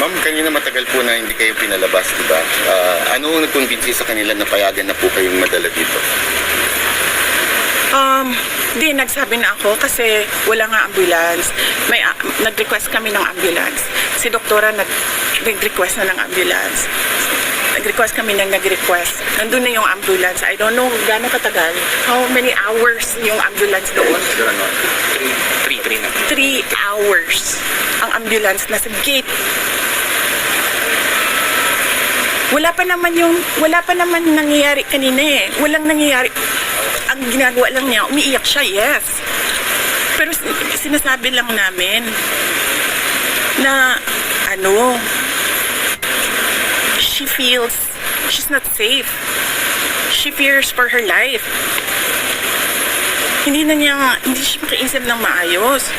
Ma'am, kanina matagal po na hindi kayo pinalabas, di ba? Ano ang nagkumbinsi sa kanila na payagan na po kayong madala dito? Di, nagsabi na ako kasi wala nga ambulance. Nag-request kami ng ambulance. Si doktora nag-request na ng ambulance. Nag-request kami ng nag-request. Nandun na yung ambulance. I don't know gano'ng katagal. How many hours yung ambulance doon? 3 hours ang ambulance nasa gate. Wala pa naman nangyayari kanina eh. Walang nangyayari. Ang ginagawa lang niya, umiiyak siya, yes. Pero sinasabi lang namin na she feels she's not safe. She fears for her life. Hindi siya makaisip ng maayos.